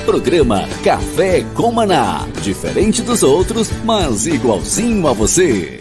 Programa Café com Maná. Diferente dos outros, mas igualzinho a você.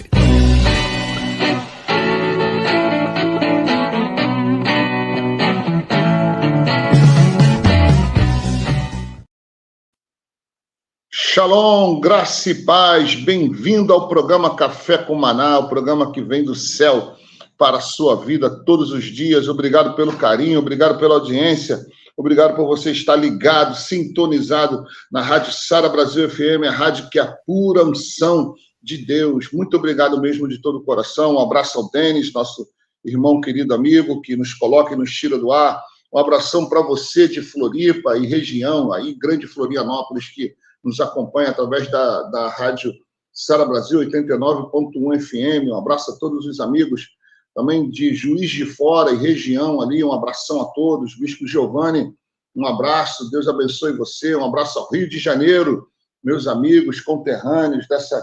Shalom, graça e paz, bem-vindo ao programa Café com Maná, o programa que vem do céu para a sua vida todos os dias. Obrigado pelo carinho, obrigado pela audiência, obrigado por você estar ligado, sintonizado na Rádio Sara Brasil FM, a rádio que é a pura unção de Deus. Muito obrigado mesmo de todo o coração. Um abraço ao Denis, nosso irmão querido amigo, que nos coloca e nos tira do ar. Um abração para você de Floripa e região, aí Grande Florianópolis, que nos acompanha através da rádio Sara Brasil 89.1 FM. Um abraço a todos os amigos também de Juiz de Fora e região ali. Um abração a todos. Bispo Giovanni, um abraço. Deus abençoe você. Um abraço ao Rio de Janeiro, meus amigos conterrâneos dessa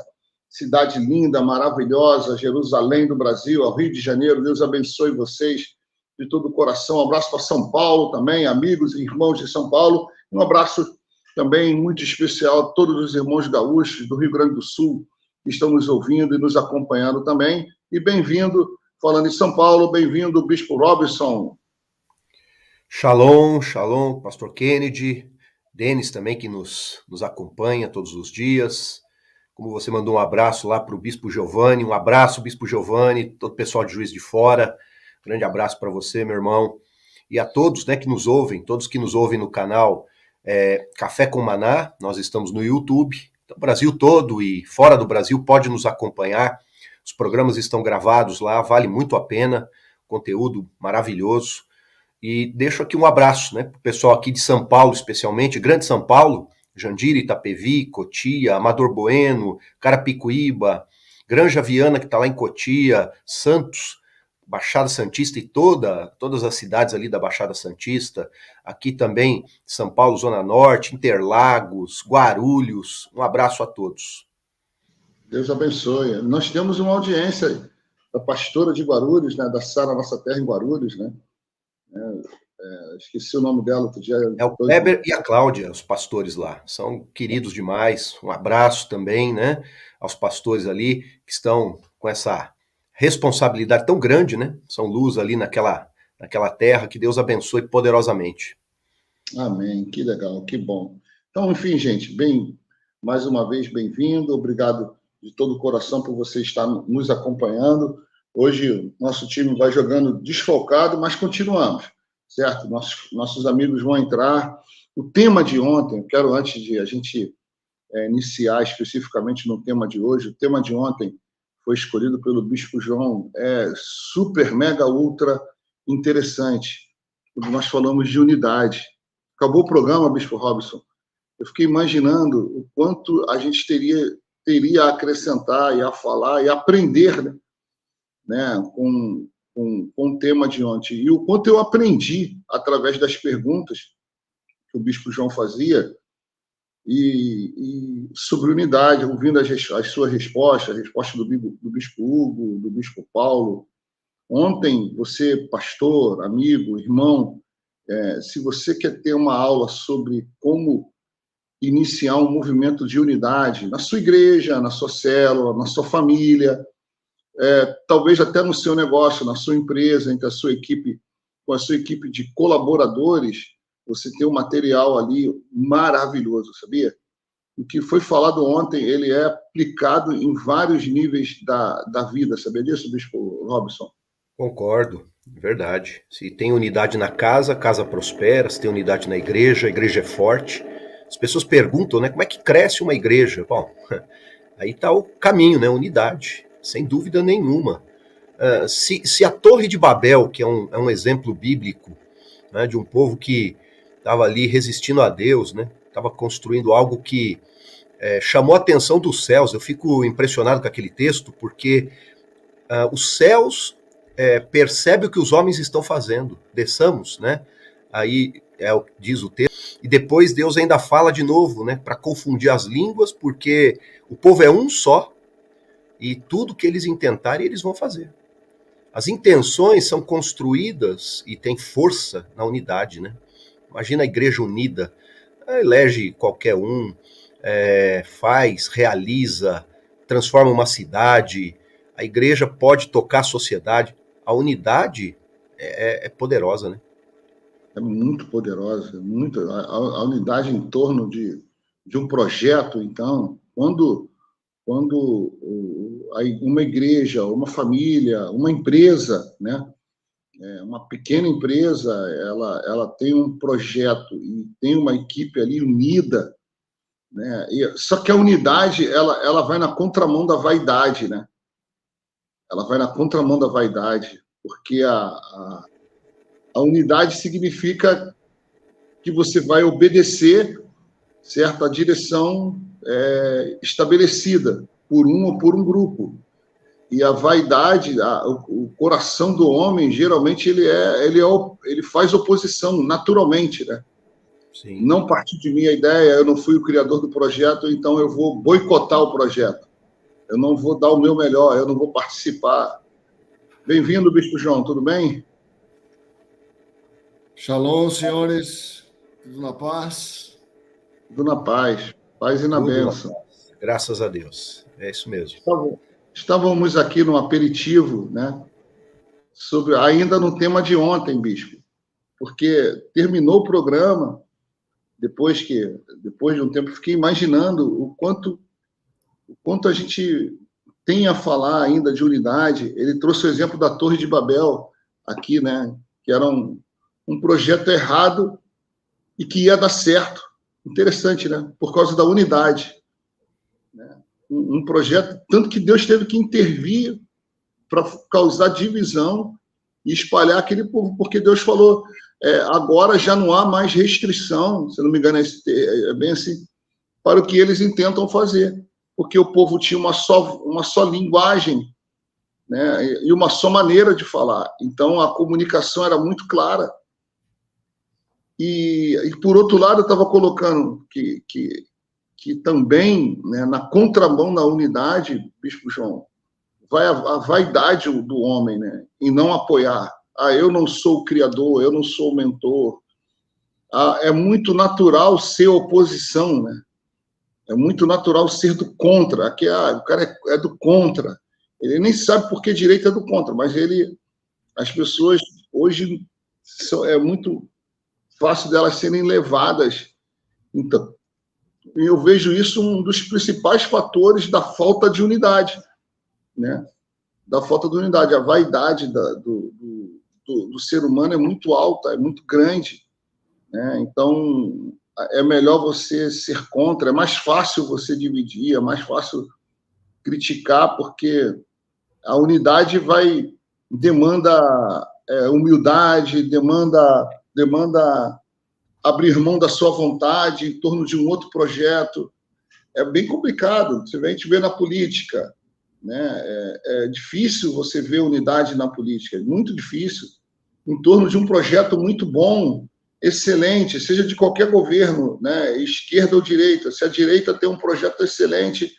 cidade linda, maravilhosa, Jerusalém do Brasil, ao Rio de Janeiro. Deus abençoe vocês de todo o coração. Um abraço para São Paulo também, amigos e irmãos de São Paulo. Um abraço também muito especial a todos os irmãos gaúchos do Rio Grande do Sul que estão nos ouvindo e nos acompanhando também. E bem-vindo, falando em São Paulo, bem-vindo, Bispo Robson. Shalom, shalom, Pastor Kennedy, Denis também, que nos acompanha todos os dias. Como você mandou um abraço lá para o Bispo Giovanni, um abraço, Bispo Giovanni, todo o pessoal de Juiz de Fora, grande abraço para você, meu irmão. E a todos, né, que nos ouvem, todos que nos ouvem no canal Café com Maná. Nós estamos no YouTube, então, o Brasil todo e fora do Brasil pode nos acompanhar. Os programas estão gravados lá, vale muito a pena, conteúdo maravilhoso. E deixo aqui um abraço, né, para o pessoal aqui de São Paulo, especialmente, Grande São Paulo, Jandira, Itapevi, Cotia, Amador Bueno, Carapicuíba, Granja Viana, que está lá em Cotia, Santos, Baixada Santista e todas as cidades ali da Baixada Santista, aqui também São Paulo, Zona Norte, Interlagos, Guarulhos. Um abraço a todos. Deus abençoe. Nós temos uma audiência da pastora de Guarulhos, né, da Sara Nossa Terra em Guarulhos, né? Esqueci o nome dela outro dia. É o Kleber e a Cláudia, os pastores lá. São queridos demais. Um abraço também, né, aos pastores ali que estão com essa responsabilidade tão grande, né? São luz ali naquela terra. Que Deus abençoe poderosamente. Amém. Que legal, que bom. Então, enfim, gente, mais uma vez, bem-vindo. Obrigado de todo o coração por você estar nos acompanhando. Hoje, nosso time vai jogando desfalcado, mas continuamos, certo? Nossos amigos vão entrar. O tema de ontem, eu quero, antes de a gente iniciar especificamente no tema de hoje, o tema de ontem foi escolhido pelo Bispo João, super, mega, ultra interessante. Nós falamos de unidade. Acabou o programa, Bispo Robson. Eu fiquei imaginando o quanto a gente teria a acrescentar e a falar e a aprender, né, com o tema de ontem. E o quanto eu aprendi através das perguntas que o Bispo João fazia e sobre unidade, ouvindo as suas respostas, a resposta do Bispo Hugo, do Bispo Paulo. Ontem, você, pastor, amigo, irmão, se você quer ter uma aula sobre como iniciar um movimento de unidade na sua igreja, na sua célula, na sua família, talvez até no seu negócio, na sua empresa, entre a sua equipe, com a sua equipe de colaboradores, você tem um material ali maravilhoso, sabia? O que foi falado ontem, ele é aplicado em vários níveis da vida, sabia disso, Bispo Robson? Concordo, verdade. Se tem unidade na casa, a casa prospera. Se tem unidade na igreja, a igreja é forte. As pessoas perguntam, né, como é que cresce uma igreja? Bom, aí está o caminho, né, unidade, sem dúvida nenhuma. Se a Torre de Babel, que é um exemplo bíblico, né, de um povo que estava ali resistindo a Deus, né, estava construindo algo que chamou a atenção dos céus. Eu fico impressionado com aquele texto, porque os céus percebem o que os homens estão fazendo. Desçamos, né? Aí o que diz o texto. E depois Deus ainda fala de novo, né, para confundir as línguas, porque o povo é um só e tudo que eles intentarem, eles vão fazer. As intenções são construídas e tem força na unidade, né? Imagina a igreja unida. elege qualquer um, faz, realiza, transforma uma cidade. A igreja pode tocar a sociedade. A unidade é poderosa, né? É muito poderosa, muito. A unidade em torno de um projeto, então, quando uma igreja, uma família, uma empresa, né? Uma pequena empresa, ela tem um projeto e tem uma equipe ali unida, né? Só que a unidade, ela vai na contramão da vaidade, né? Ela vai na contramão da vaidade, porque a unidade significa que você vai obedecer, certo, a direção estabelecida por um ou por um grupo. E a vaidade, o coração do homem, geralmente, ele faz oposição naturalmente, né? Sim. Não partiu de mim a ideia, eu não fui o criador do projeto, então eu vou boicotar o projeto. Eu não vou dar o meu melhor, eu não vou participar. Bem-vindo, Bispo João, tudo bem? Shalom, senhores. Tudo na paz? Tudo na paz. Paz e na bênção. Graças a Deus. É isso mesmo. Estávamos aqui no aperitivo, né? Ainda no tema de ontem, Bispo. Porque terminou o programa, depois de um tempo, fiquei imaginando o quanto a gente tem a falar ainda de unidade. Ele trouxe o exemplo da Torre de Babel aqui, né? Que era um projeto errado e que ia dar certo. Interessante, né? Por causa da unidade. Né? Um projeto, tanto que Deus teve que intervir para causar divisão e espalhar aquele povo, porque Deus falou, agora já não há mais restrição, se não me engano, é bem assim, para o que eles intentam fazer, porque o povo tinha uma só linguagem, né? E uma só maneira de falar. Então, a comunicação era muito clara. E por outro lado, eu estava colocando que também, né, na contramão da unidade, Bispo João, vai a vaidade do homem, né, em não apoiar. Eu não sou o criador, eu não sou o mentor. É muito natural ser oposição, né? É muito natural ser do contra. Aqui o cara é do contra. Ele nem sabe por que direito é do contra, mas as pessoas hoje é muito fácil delas serem levadas. Então, eu vejo isso um dos principais fatores da falta de unidade, né? Da falta de unidade. A vaidade do ser humano é muito alta, é muito grande, né? Então, é melhor você ser contra, é mais fácil você dividir, é mais fácil criticar, porque a unidade demanda humildade, demanda abrir mão da sua vontade em torno de um outro projeto. É bem complicado. A gente vê na política, né? É difícil você ver unidade na política, é muito difícil. Em torno de um projeto muito bom, excelente, seja de qualquer governo, né? Esquerda ou direita. Se a direita tem um projeto excelente,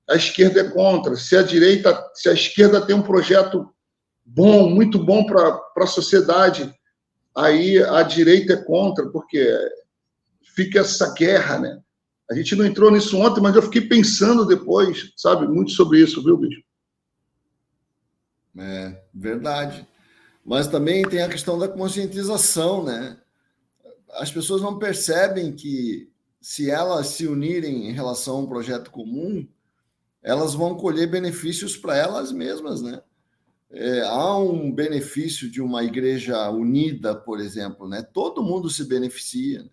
a esquerda é contra. Se a esquerda tem um projeto bom, muito bom para a sociedade, aí a direita é contra, porque fica essa guerra, né? A gente não entrou nisso ontem, mas eu fiquei pensando depois, sabe, muito sobre isso, viu, bicho? É verdade. Mas também tem a questão da conscientização, né? As pessoas não percebem que, se elas se unirem em relação a um projeto comum, elas vão colher benefícios para elas mesmas, né? Há um benefício de uma igreja unida, por exemplo, né? Todo mundo se beneficia.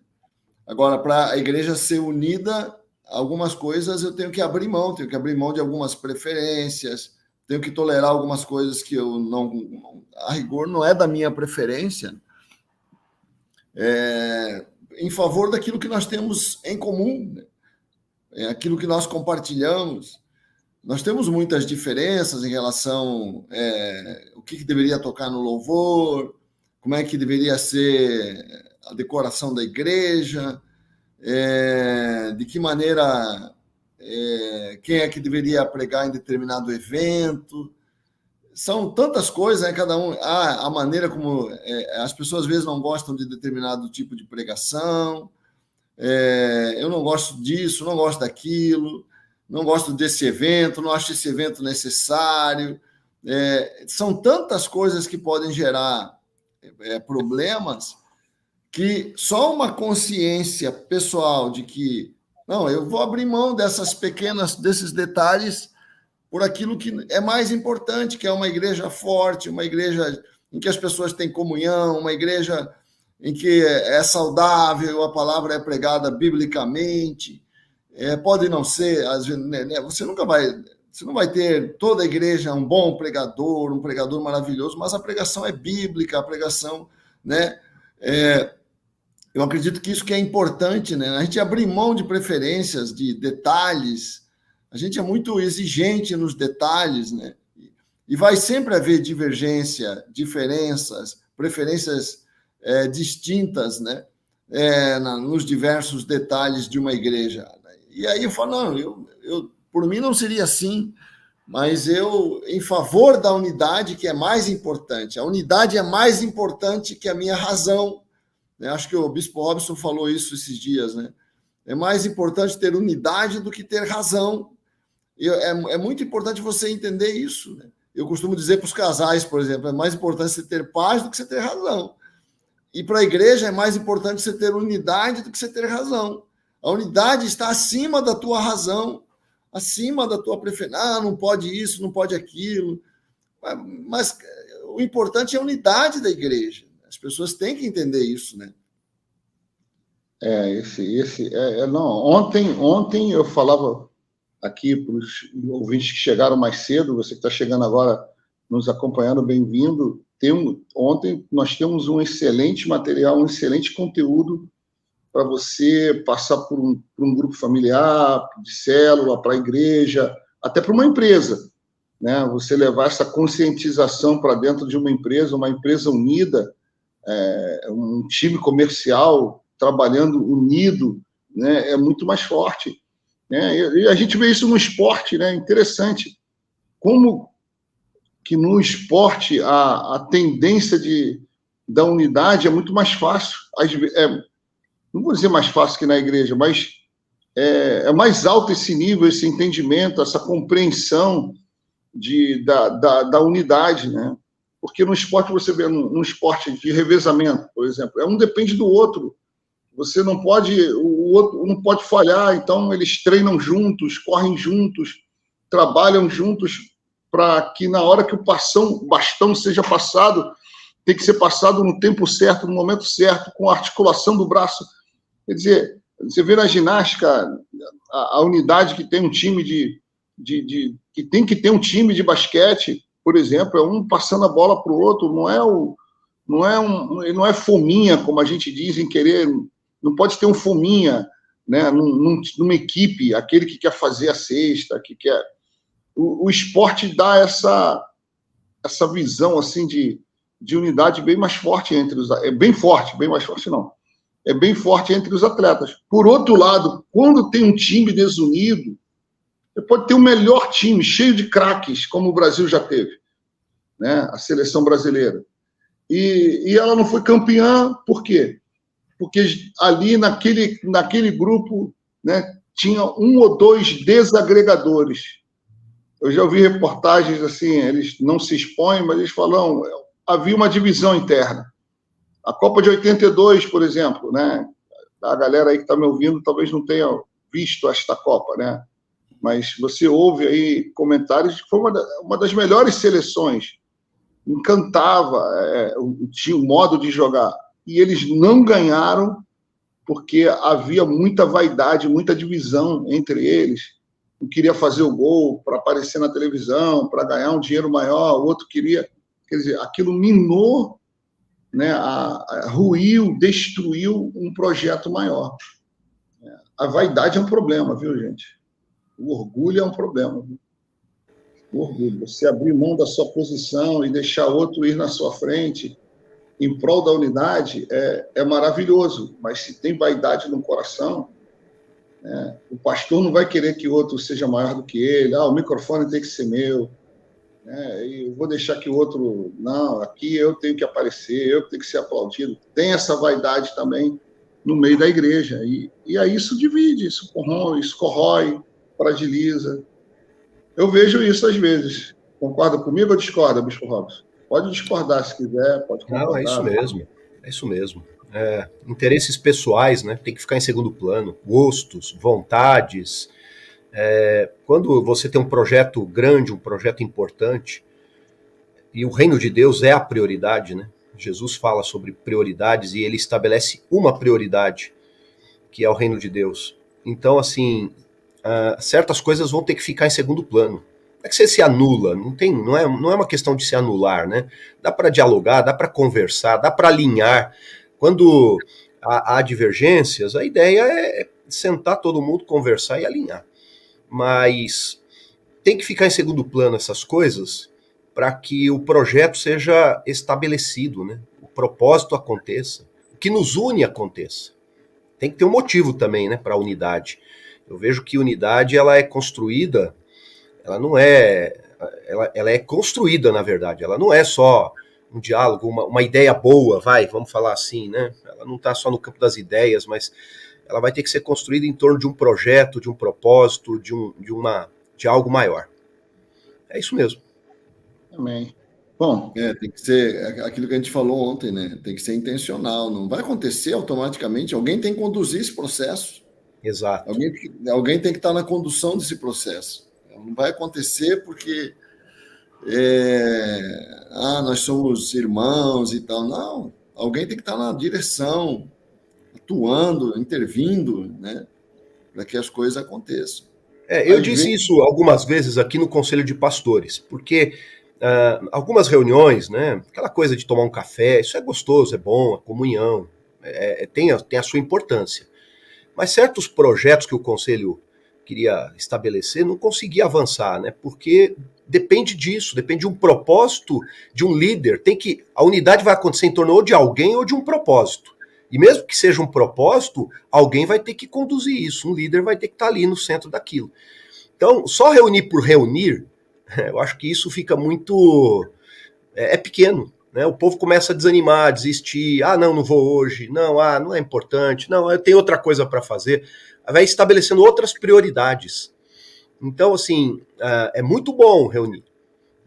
Agora, para a igreja ser unida, algumas coisas eu tenho que abrir mão de algumas preferências, tenho que tolerar algumas coisas que eu não, a rigor, não é da minha preferência, em favor daquilo que nós temos em comum, né? Aquilo que nós compartilhamos. Nós temos muitas diferenças em relação o que deveria tocar no louvor, como é que deveria ser a decoração da igreja, de que maneira, quem é que deveria pregar em determinado evento. São tantas coisas, né? Cada um, a maneira como as pessoas às vezes não gostam de determinado tipo de pregação. eu não gosto disso, não gosto daquilo, não gosto desse evento, não acho esse evento necessário. São tantas coisas que podem gerar problemas que só uma consciência pessoal de que, não, eu vou abrir mão desses detalhes por aquilo que é mais importante, que é uma igreja forte, uma igreja em que as pessoas têm comunhão, uma igreja em que é saudável, a palavra é pregada biblicamente. Pode não ser, às vezes, né, você não vai ter toda a igreja um bom pregador, um pregador maravilhoso, mas a pregação é bíblica, a pregação, né? Eu acredito que isso que é importante, né? A gente abrir mão de preferências, de detalhes. A gente é muito exigente nos detalhes, né? E vai sempre haver divergência, diferenças, preferências distintas, né? Nos diversos detalhes de uma igreja. E aí eu falo, não, eu por mim não seria assim, mas eu em favor da unidade, que é mais importante. A unidade é mais importante que a minha razão. Acho que o Bispo Robson falou isso esses dias, né? É mais importante ter unidade do que ter razão. É muito importante você entender isso, né? Eu costumo dizer para os casais, por exemplo, é mais importante você ter paz do que você ter razão. E para a igreja é mais importante você ter unidade do que você ter razão. A unidade está acima da tua razão, acima da tua preferência. Não pode isso, não pode aquilo. Mas o importante é a unidade da igreja. As pessoas têm que entender isso, né? Não. Ontem eu falava aqui para os ouvintes que chegaram mais cedo, você que está chegando agora nos acompanhando, bem-vindo. Ontem nós temos um excelente material, um excelente conteúdo para você passar por um grupo familiar, de célula, para a igreja, até para uma empresa, né? Você levar essa conscientização para dentro de uma empresa unida, um time comercial trabalhando unido, né? É muito mais forte, né? E a gente vê isso no esporte, né? Interessante como que no esporte a tendência da unidade é muito mais fácil. Não vou dizer mais fácil que na igreja, mas é mais alto esse nível, esse entendimento, essa compreensão da unidade, né? Porque no esporte, você vê, num esporte de revezamento, por exemplo, um depende do outro. Você não pode, o outro não pode falhar, então eles treinam juntos, correm juntos, trabalham juntos para que na hora que o bastão seja passado, tem que ser passado no tempo certo, no momento certo, com a articulação do braço. Quer dizer, você vê na ginástica a unidade que tem um time que tem que ter um time de basquete, por exemplo, é um passando a bola para o outro, não é fominha, como a gente diz, em querer, não pode ter um fominha, né, numa equipe, aquele que quer fazer a cesta, que quer... O esporte dá essa visão assim de unidade bem mais forte bem mais forte não, é bem forte entre os atletas. Por outro lado, quando tem um time desunido, você pode ter o melhor time, cheio de craques, como o Brasil já teve, né? A seleção brasileira. E ela não foi campeã, por quê? Porque ali naquele grupo, né, tinha um ou dois desagregadores. Eu já ouvi reportagens assim, eles não se expõem, mas eles falam, havia uma divisão interna. A Copa de 82, por exemplo, né? A galera aí que está me ouvindo talvez não tenha visto esta Copa, né? Mas você ouve aí comentários de que foi uma das melhores seleções. Encantava o modo de jogar. E eles não ganharam porque havia muita vaidade, muita divisão entre eles. Um queria fazer o gol para aparecer na televisão, para ganhar um dinheiro maior, o outro queria... Quer dizer, aquilo minou, né, ruiu, destruiu um projeto maior. A vaidade é um problema, viu, gente? O orgulho é um problema. Viu? O orgulho. Você abrir mão da sua posição e deixar outro ir na sua frente em prol da unidade é maravilhoso, mas se tem vaidade no coração, né, o pastor não vai querer que o outro seja maior do que ele. O microfone tem que ser meu. E eu vou deixar que o outro... Não, aqui eu tenho que aparecer, eu tenho que ser aplaudido. Tem essa vaidade também, no meio da igreja. E aí isso divide, isso corrói, fragiliza. Eu vejo isso às vezes. Concorda comigo ou discorda, Bispo Robson? Pode discordar se quiser, pode concordar. Não, é isso mesmo. É isso mesmo. Interesses pessoais, né? Tem que ficar em segundo plano. Gostos, vontades. Quando você tem um projeto grande, um projeto importante, e o reino de Deus é a prioridade, né? Jesus fala sobre prioridades e ele estabelece uma prioridade, que é o reino de Deus. Então, assim, certas coisas vão ter que ficar em segundo plano. Não é que você se anula, não é uma questão de se anular, né? Dá para dialogar, dá para conversar, dá para alinhar. Quando há divergências, a ideia é sentar todo mundo, conversar e alinhar. Mas tem que ficar em segundo plano essas coisas para que o projeto seja estabelecido, né? O propósito aconteça, o que nos une aconteça. Tem que ter um motivo também, né, para a unidade. Eu vejo que unidade ela é construída, ela é construída, na verdade. Ela não é só um diálogo, uma ideia boa, vamos falar assim, né? Ela não está só no campo das ideias, mas ela vai ter que ser construída em torno de um projeto, de um propósito, de algo maior. É isso mesmo. Amém. Bom, tem que ser aquilo que a gente falou ontem, né? Tem que ser intencional, não vai acontecer automaticamente. Alguém tem que conduzir esse processo. Exato. Alguém tem que estar na condução desse processo. Não vai acontecer porque nós somos irmãos e tal. Não, alguém tem que estar na direção, atuando, intervindo, né? Para que as coisas aconteçam. Eu disse isso algumas vezes aqui no Conselho de Pastores, porque algumas reuniões, né, aquela coisa de tomar um café, isso é gostoso, é bom, a comunhão, tem a sua importância. Mas certos projetos que o Conselho queria estabelecer não conseguia avançar, né, porque depende disso, depende de um propósito de um líder. A unidade vai acontecer em torno ou de alguém ou de um propósito. E mesmo que seja um propósito, alguém vai ter que conduzir isso, um líder vai ter que estar ali no centro daquilo. Então, só reunir por reunir, eu acho que isso fica muito... é pequeno, né? O povo começa a desanimar, a desistir, não vou hoje, não é importante, não, eu tenho outra coisa para fazer, vai estabelecendo outras prioridades. Então, assim, é muito bom reunir,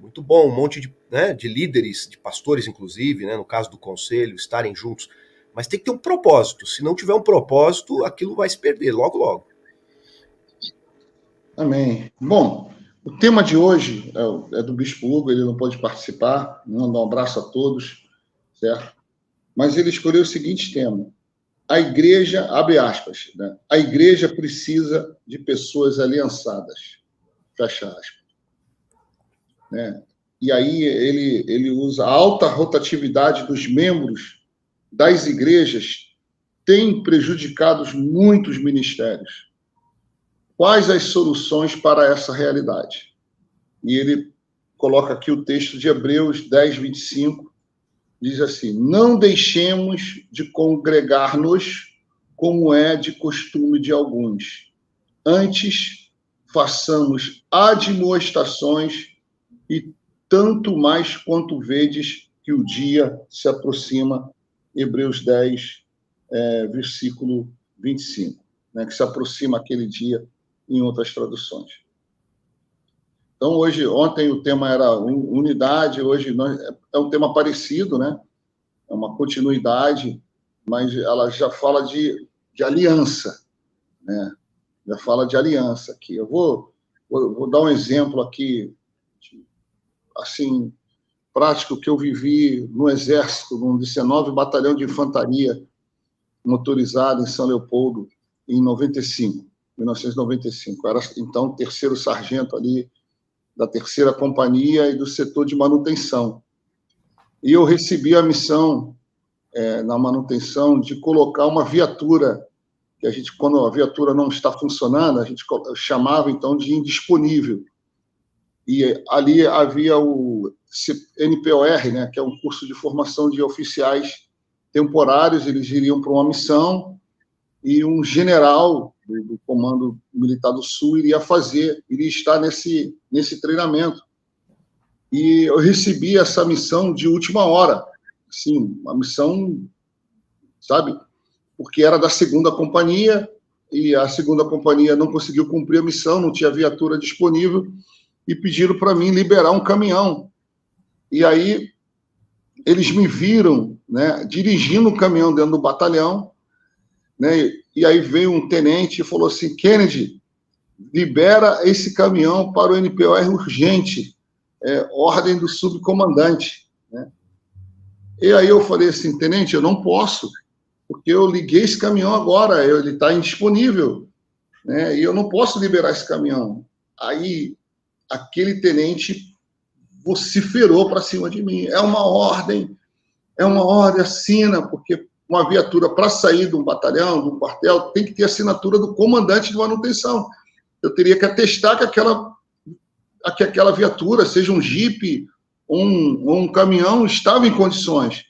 muito bom, um monte de líderes, de pastores, inclusive, né, no caso do conselho, estarem juntos, mas tem que ter um propósito. Se não tiver um propósito, aquilo vai se perder logo, logo. Amém. Bom, o tema de hoje é do Bispo Hugo, ele não pode participar, mandar um abraço a todos, certo? Mas ele escolheu o seguinte tema: a igreja, abre aspas, né? A igreja precisa de pessoas aliançadas, fecha aspas. Né? E aí ele usa a alta rotatividade dos membros das igrejas tem prejudicado muitos ministérios. Quais as soluções para essa realidade? E ele coloca aqui o texto de Hebreus 10, 25, diz assim: não deixemos de congregar-nos como é de costume de alguns. Antes, façamos admoestações, e tanto mais quanto vedes que o dia se aproxima. Hebreus 10, versículo 25, né, que se aproxima aquele dia em outras traduções. Então, ontem o tema era unidade, hoje é um tema parecido, né? É uma continuidade, mas ela já fala de aliança, né? Já fala de aliança aqui. Eu vou dar um exemplo aqui, assim, prático, que eu vivi no Exército, no 19º Batalhão de Infantaria Motorizada em São Leopoldo, em 1995. Era, então, terceiro sargento ali da 3ª Companhia e do setor de manutenção. E eu recebi a missão, na manutenção, de colocar uma viatura, que a gente, quando a viatura não está funcionando, a gente chamava, então, de indisponível. E ali havia o NPOR, né, que é um curso de formação de oficiais temporários. Eles iriam para uma missão e um general do Comando Militar do Sul iria estar nesse treinamento. E eu recebi essa missão de última hora, assim, uma missão, sabe? porque era da segunda companhia, e a segunda companhia não conseguiu cumprir a missão, não tinha viatura disponível, e pediram para mim liberar um caminhão. E aí eles me viram, né, dirigindo um caminhão dentro do batalhão, né, e aí veio um tenente e falou assim: Kennedy, libera esse caminhão para o NPOR urgente, ordem do subcomandante, né? E aí eu falei assim: tenente, eu não posso, porque eu liguei esse caminhão agora, ele está indisponível, né, e eu não posso liberar esse caminhão. Aí aquele tenente vociferou para cima de mim: é uma ordem, assina, porque uma viatura, para sair de um batalhão, de um quartel, tem que ter assinatura do comandante de manutenção. Eu teria que atestar que aquela viatura, seja um jipe ou um caminhão, estava em condições.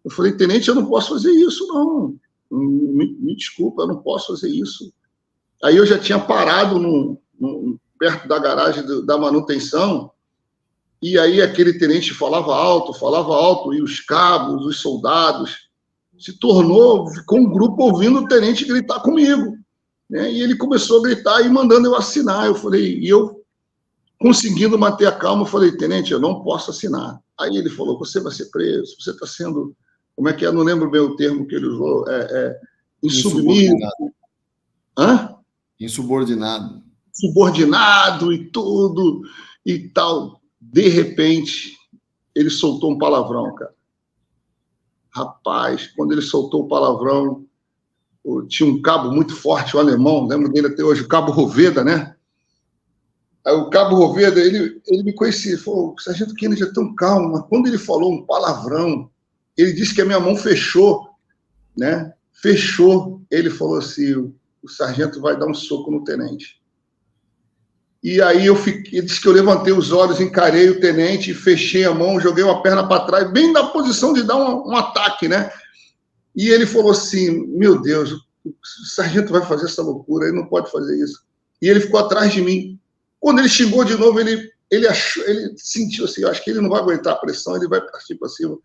Eu falei: tenente, eu não posso fazer isso, não. Me desculpa, eu não posso fazer isso. Aí eu já tinha parado perto da garagem da manutenção, e aí aquele tenente falava alto, e os cabos, os soldados, ficou um grupo ouvindo o tenente gritar comigo, né? E ele começou a gritar e mandando eu assinar. E eu, conseguindo manter a calma, eu falei: tenente, eu não posso assinar. Aí ele falou: você vai ser preso, você está sendo, como é que é? Não lembro bem o termo que ele usou, insubmisso. Hã? Insubordinado. Subordinado e tudo e tal. De repente, ele soltou um palavrão, cara. Rapaz, quando ele soltou o palavrão, tinha um cabo muito forte, o alemão, lembro dele até hoje, o Cabo Roveda, né? Aí o Cabo Roveda, ele me conhecia, ele falou: o sargento Kennedy é tão calmo, mas quando ele falou um palavrão, ele disse que a minha mão fechou, né? Fechou. Ele falou assim: o sargento vai dar um soco no tenente. E aí ele disse que eu levantei os olhos, encarei o tenente, fechei a mão, joguei uma perna para trás, bem na posição de dar um ataque, né? E ele falou assim: meu Deus, o sargento vai fazer essa loucura, ele não pode fazer isso. E ele ficou atrás de mim. Quando ele xingou de novo, ele sentiu assim: eu acho que ele não vai aguentar a pressão, ele vai partir para cima.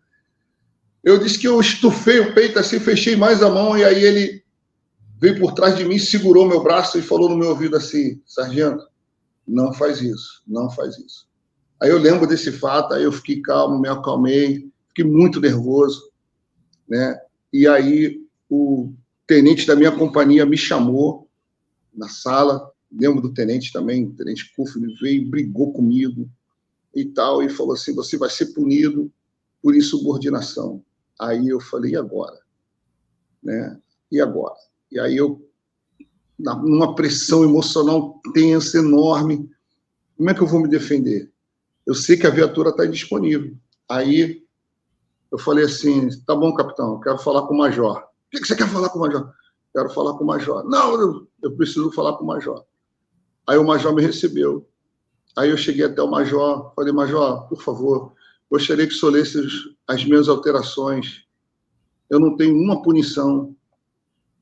Eu disse que eu estufei o peito assim, fechei mais a mão, e aí ele veio por trás de mim, segurou meu braço e falou no meu ouvido assim: sargento, não faz isso, não faz isso. Aí eu lembro desse fato, aí eu fiquei calmo, me acalmei, fiquei muito nervoso, né? E aí o tenente da minha companhia me chamou na sala, lembro do tenente também, o tenente Kuf, ele veio, brigou comigo e tal, e falou assim: você vai ser punido por insubordinação. Aí eu falei: e agora? Né? E agora? E aí eu, numa pressão emocional tensa, enorme, como é que eu vou me defender? Eu sei que a viatura está indisponível. Aí eu falei assim: tá bom, capitão, quero falar com o major. O que você quer falar com o major? Quero falar com o major. Não, eu preciso falar com o major. Aí o major me recebeu. Aí eu cheguei até o major, falei: major, por favor, gostaria que o senhor lesse as minhas alterações. Eu não tenho uma punição,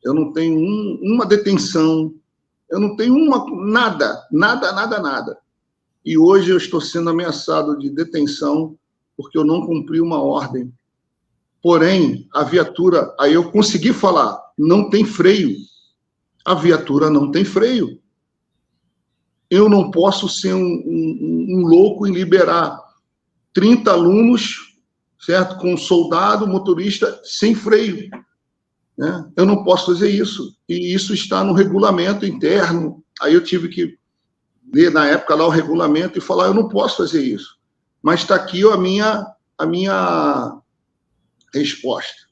eu não tenho uma detenção, eu não tenho nada. E hoje eu estou sendo ameaçado de detenção porque eu não cumpri uma ordem. Porém, a viatura, aí eu consegui falar: não tem freio. A viatura não tem freio. Eu não posso ser um louco em liberar 30 alunos, certo? Com soldado, motorista, sem freio. Né? Eu não posso fazer isso. E isso está no regulamento interno. Aí eu tive que ler, na época, lá o regulamento e falar: eu não posso fazer isso. Mas está aqui a minha resposta.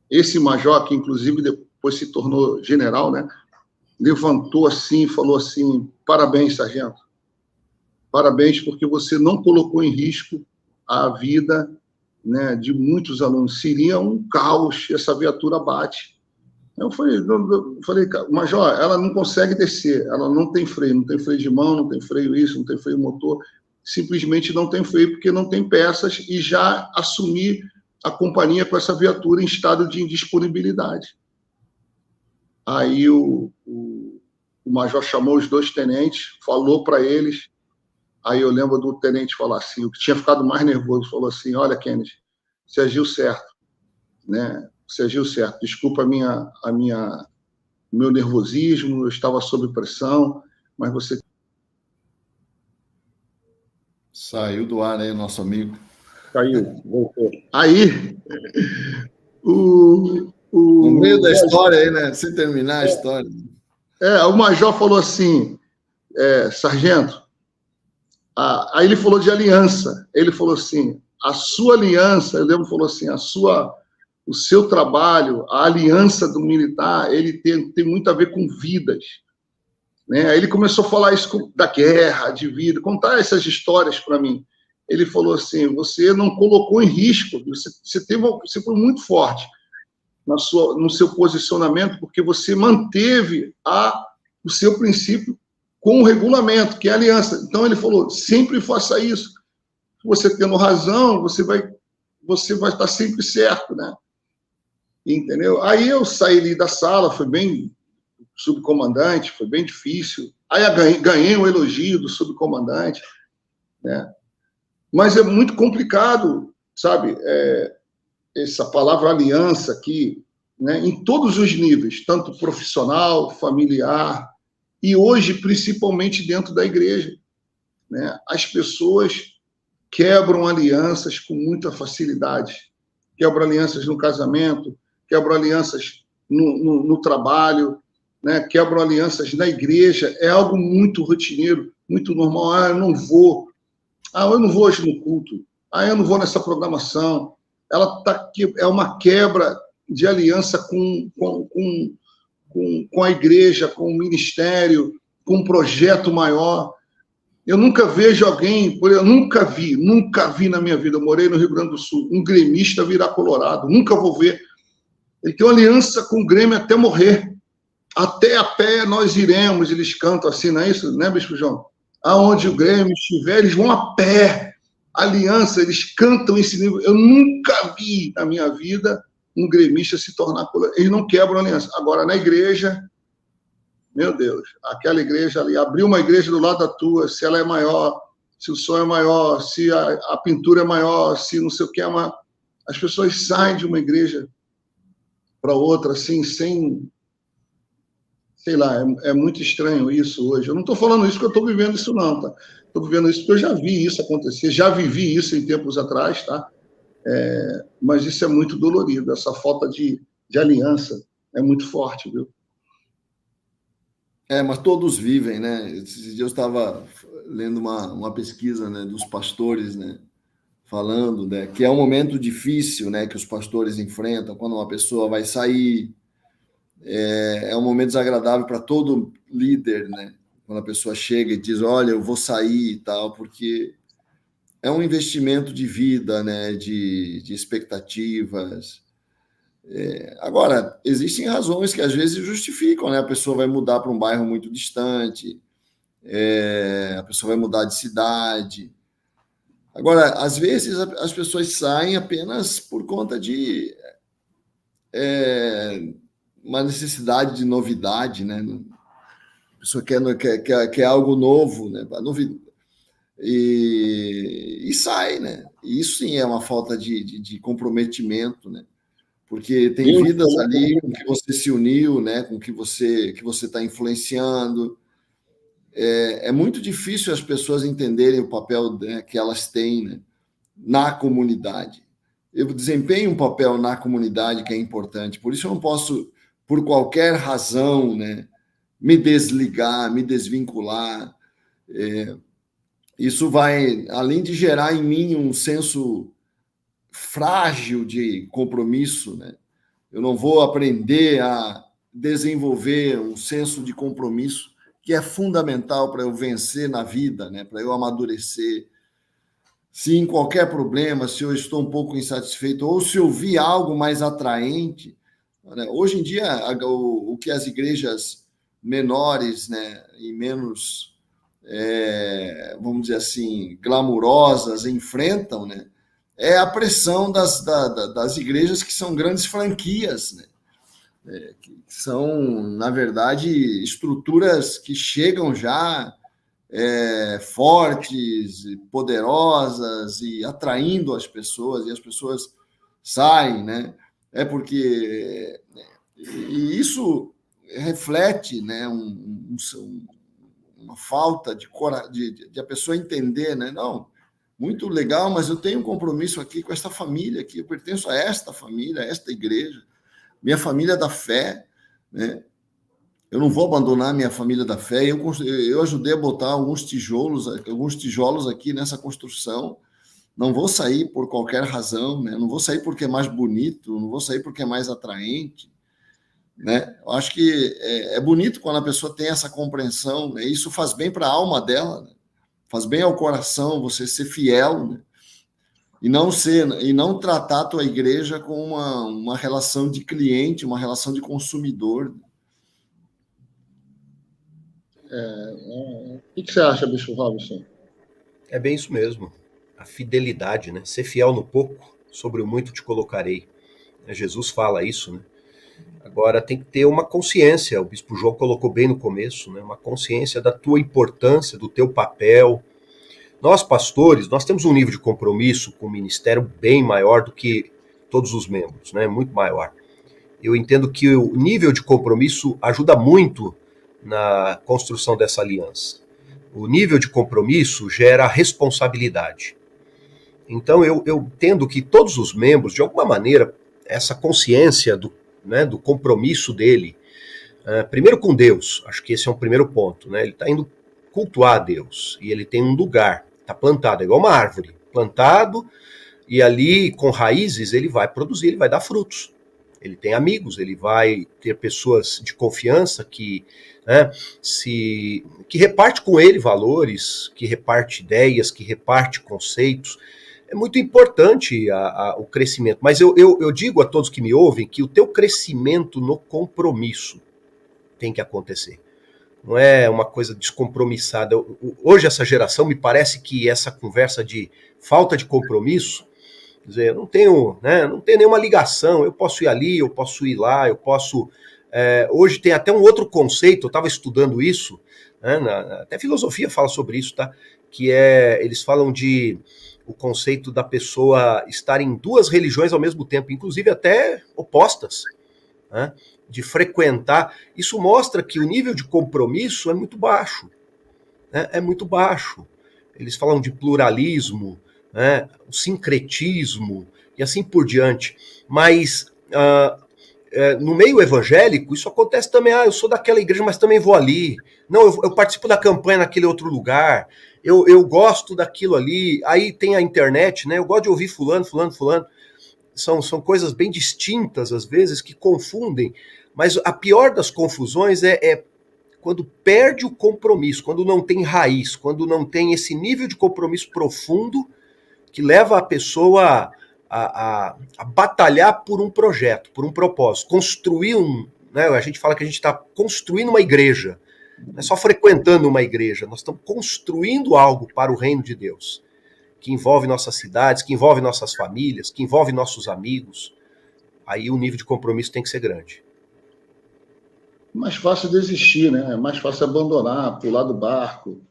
Esse major, que inclusive depois se tornou general, né, levantou assim e falou assim: parabéns, sargento. Parabéns, porque você não colocou em risco a vida, né, de muitos alunos. Seria um caos, essa viatura bate. Eu falei: major, ela não consegue descer, ela não tem freio de mão, não tem freio isso, não tem freio motor, simplesmente não tem freio porque não tem peças, e já assumi a companhia com essa viatura em estado de indisponibilidade. Aí o major chamou os dois tenentes, falou para eles. Aí eu lembro do tenente falar assim, o que tinha ficado mais nervoso, falou assim: olha, Kennedy, você agiu certo, né? você agiu certo. Desculpa meu nervosismo, eu estava sob pressão, mas você... Saiu do ar aí, nosso amigo. Caiu, voltou. Aí, o no meio da história aí, né? Sem terminar a história. O major falou assim, sargento, aí ele falou de aliança. Ele falou assim, a sua aliança, eu lembro, falou assim, o seu trabalho, a aliança do militar, ele tem muito a ver com vidas. Né? Aí ele começou a falar isso da guerra, de vida, contar essas histórias para mim. Ele falou assim, você não colocou em risco, você foi muito forte no seu posicionamento, porque você manteve o seu princípio com o regulamento, que é a aliança. Então ele falou, sempre faça isso. Você tendo razão, você vai estar sempre certo, né? Entendeu? Aí eu saí ali da sala, foi bem subcomandante, foi bem difícil. Aí eu ganhei um elogio do subcomandante, né? Mas é muito complicado, sabe? Essa palavra aliança aqui, né? Em todos os níveis, tanto profissional, familiar, e hoje, principalmente dentro da igreja, né? As pessoas quebram alianças com muita facilidade. Quebram alianças no casamento, quebram alianças no trabalho, né? Quebram alianças na igreja. É algo muito rotineiro, muito normal. Eu não vou. Eu não vou hoje no culto. Eu não vou nessa programação. É uma quebra de aliança com a igreja, com o ministério, com um projeto maior. Eu nunca vejo alguém, eu nunca vi na minha vida, eu morei no Rio Grande do Sul, um gremista virar colorado, nunca vou ver. Ele tem uma aliança com o Grêmio até morrer. Até a pé nós iremos, eles cantam assim, não é isso, né, Bispo João? Aonde o Grêmio estiver, eles vão a pé. Aliança, eles cantam esse nível. Eu nunca vi na minha vida um gremista se tornar colorado. Eles não quebram aliança. Agora, na igreja, meu Deus, aquela igreja ali, abriu uma igreja do lado da tua, se ela é maior, se o som é maior, se a pintura é maior, se não sei o que é maior. As pessoas saem de uma igreja para outra, assim, sem... Sei lá, é muito estranho isso hoje. Eu não estou falando isso porque eu estou vivendo isso, não, tá? Estou vivendo isso porque eu já vi isso acontecer, já vivi isso em tempos atrás, tá? Mas isso é muito dolorido, essa falta de aliança é muito forte, viu? Mas todos vivem, né? Esses dias eu estava lendo uma pesquisa, né, dos pastores, né, falando, né, que é um momento difícil, né, que os pastores enfrentam quando uma pessoa vai sair. É um momento desagradável para todo líder, né? Quando a pessoa chega e diz, olha, eu vou sair e tal, porque é um investimento de vida, né? De expectativas. Agora, existem razões que às vezes justificam, né? A pessoa vai mudar para um bairro muito distante, a pessoa vai mudar de cidade. Agora, às vezes as pessoas saem apenas por conta de uma necessidade de novidade, né? A pessoa quer algo novo, né? E sai, né? E isso sim é uma falta de comprometimento, né? Porque tem vidas ali com que você se uniu, né? Com que você está influenciando. É muito difícil as pessoas entenderem o papel, né, que elas têm, né, na comunidade. Eu desempenho um papel na comunidade que é importante, por isso eu não posso, por qualquer razão, né, me desligar, me desvincular. Isso vai, além de gerar em mim um senso frágil de compromisso, né, eu não vou aprender a desenvolver um senso de compromisso que é fundamental para eu vencer na vida, né, para eu amadurecer. Se em qualquer problema, se eu estou um pouco insatisfeito, ou se eu vi algo mais atraente, né? Hoje em dia, o que as igrejas menores, né, e menos, vamos dizer assim, glamurosas enfrentam, né, é a pressão das igrejas que são grandes franquias, né, que são, na verdade, estruturas que chegam já fortes, poderosas e atraindo as pessoas, e as pessoas saem, né? Porque e isso reflete, né, uma falta de a pessoa entender, né? Não, muito legal, mas eu tenho um compromisso aqui com esta família aqui, eu pertenço a esta família, a esta igreja, minha família da fé, né? Eu não vou abandonar minha família da fé. Eu ajudei a botar alguns tijolos aqui nessa construção. Não vou sair por qualquer razão, né? Não vou sair porque é mais bonito, não vou sair porque é mais atraente, né? Eu acho que é bonito quando a pessoa tem essa compreensão, né? Isso faz bem para a alma dela, né? Faz bem ao coração você ser fiel, né? E não tratar a tua igreja com uma relação de cliente, uma relação de consumidor. O que você acha, Bispo Robson? É bem isso mesmo. A fidelidade, né? Ser fiel no pouco, sobre o muito te colocarei. Jesus fala isso, né? Agora tem que ter uma consciência, o Bispo João colocou bem no começo, né? Uma consciência da tua importância, do teu papel. Nós, pastores, nós temos um nível de compromisso com o ministério bem maior do que todos os membros, né? Muito maior. Eu entendo que o nível de compromisso ajuda muito na construção dessa aliança. O nível de compromisso gera responsabilidade. Então eu entendo que todos os membros, de alguma maneira, essa consciência do compromisso dele, primeiro com Deus, acho que esse é um primeiro ponto, né? Ele está indo cultuar a Deus, e ele tem um lugar, está plantado, é igual uma árvore, plantado, e ali com raízes ele vai produzir, ele vai dar frutos. Ele tem amigos, ele vai ter pessoas de confiança que reparte com ele valores, que reparte ideias, que reparte conceitos. É muito importante o crescimento. Mas eu digo a todos que me ouvem que o teu crescimento no compromisso tem que acontecer. Não é uma coisa descompromissada. Hoje essa geração me parece que essa conversa de falta de compromisso, quer dizer, eu não tenho nenhuma ligação, eu posso ir ali, eu posso ir lá, eu posso... hoje tem até um outro conceito, eu estava estudando isso, né, até filosofia fala sobre isso, tá? Que eles falam o conceito da pessoa estar em duas religiões ao mesmo tempo, inclusive até opostas, né? De frequentar. Isso mostra que o nível de compromisso é muito baixo, né? É muito baixo. Eles falam de pluralismo, né? O sincretismo e assim por diante. Mas no meio evangélico isso acontece também. Eu sou daquela igreja, mas também vou ali. Não, eu participo da campanha naquele outro lugar. Eu gosto daquilo ali. Aí tem a internet, né? Eu gosto de ouvir fulano. São coisas bem distintas, às vezes, que confundem. Mas a pior das confusões é quando perde o compromisso, quando não tem raiz, quando não tem esse nível de compromisso profundo que leva a pessoa a batalhar por um projeto, por um propósito. Construir né, a gente fala que a gente está construindo uma igreja. Não é só frequentando uma igreja, nós estamos construindo algo para o reino de Deus, que envolve nossas cidades, que envolve nossas famílias, que envolve nossos amigos. Aí o nível de compromisso tem que ser grande. Mais fácil desistir, né? É mais fácil abandonar, pular do barco,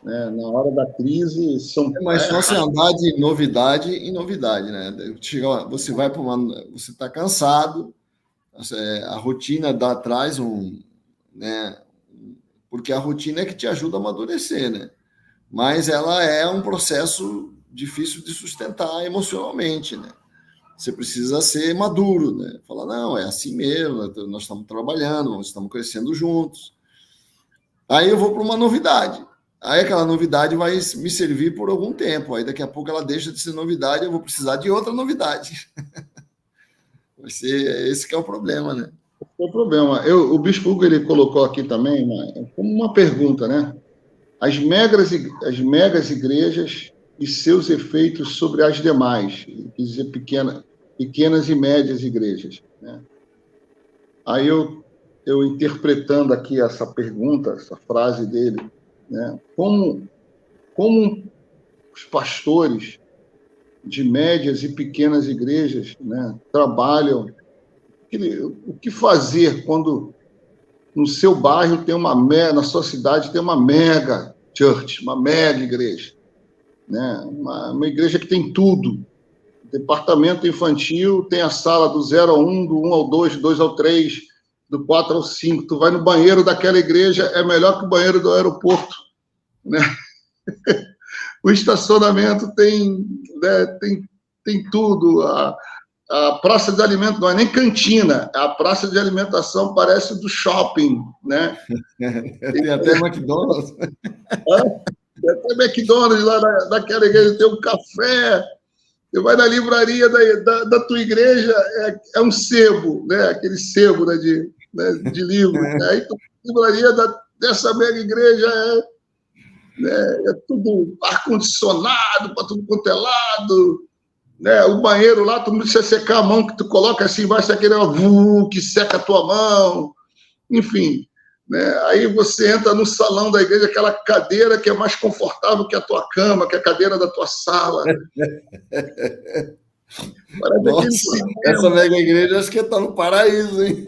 né? Na hora da crise é mais fácil andar de novidade em novidade, né? Você vai para você está cansado, a rotina traz né? Porque a rotina é que te ajuda a amadurecer, né? Mas ela é um processo difícil de sustentar emocionalmente, né? Você precisa ser maduro, né? Falar, não, é assim mesmo, nós estamos trabalhando, nós estamos crescendo juntos. Aí eu vou para uma novidade. Aí aquela novidade vai me servir por algum tempo. Aí daqui a pouco ela deixa de ser novidade, eu vou precisar de outra novidade. Vai ser esse que é o problema, né? É o problema. O Bispo Hugo, ele colocou aqui também como uma pergunta, né? As megas igrejas e seus efeitos sobre as demais, quer dizer, pequenas e médias igrejas, né? Aí eu interpretando aqui essa pergunta, essa frase dele, né? Como os pastores de médias e pequenas igrejas, né, trabalham, o que fazer quando no seu bairro tem na sua cidade tem uma mega church, uma mega igreja, né? Uma igreja que tem tudo, departamento infantil, tem a sala do 0 ao 1, do 1 ao 2, do 2 ao 3, do 4 ao 5. Tu vai no banheiro daquela igreja, é melhor que o banheiro do aeroporto, né? O estacionamento tem, né, tem tudo. A praça de alimento não é nem cantina, a praça de alimentação parece do shopping, né? Tem até McDonald's. Tem até McDonald's lá naquela igreja, tem um café. Você vai na livraria da tua igreja, é um sebo, né? Aquele sebo, né, de livros. Né? Aí a livraria dessa mega igreja é tudo ar-condicionado para tudo quanto é lado. Né? O banheiro lá, tu não precisa secar a mão, que tu coloca assim embaixo daquele que seca a tua mão. Enfim, né? Aí você entra no salão da igreja, aquela cadeira que é mais confortável que a tua cama, que é a cadeira da tua sala. Nossa, essa mega igreja acho que está no paraíso, hein?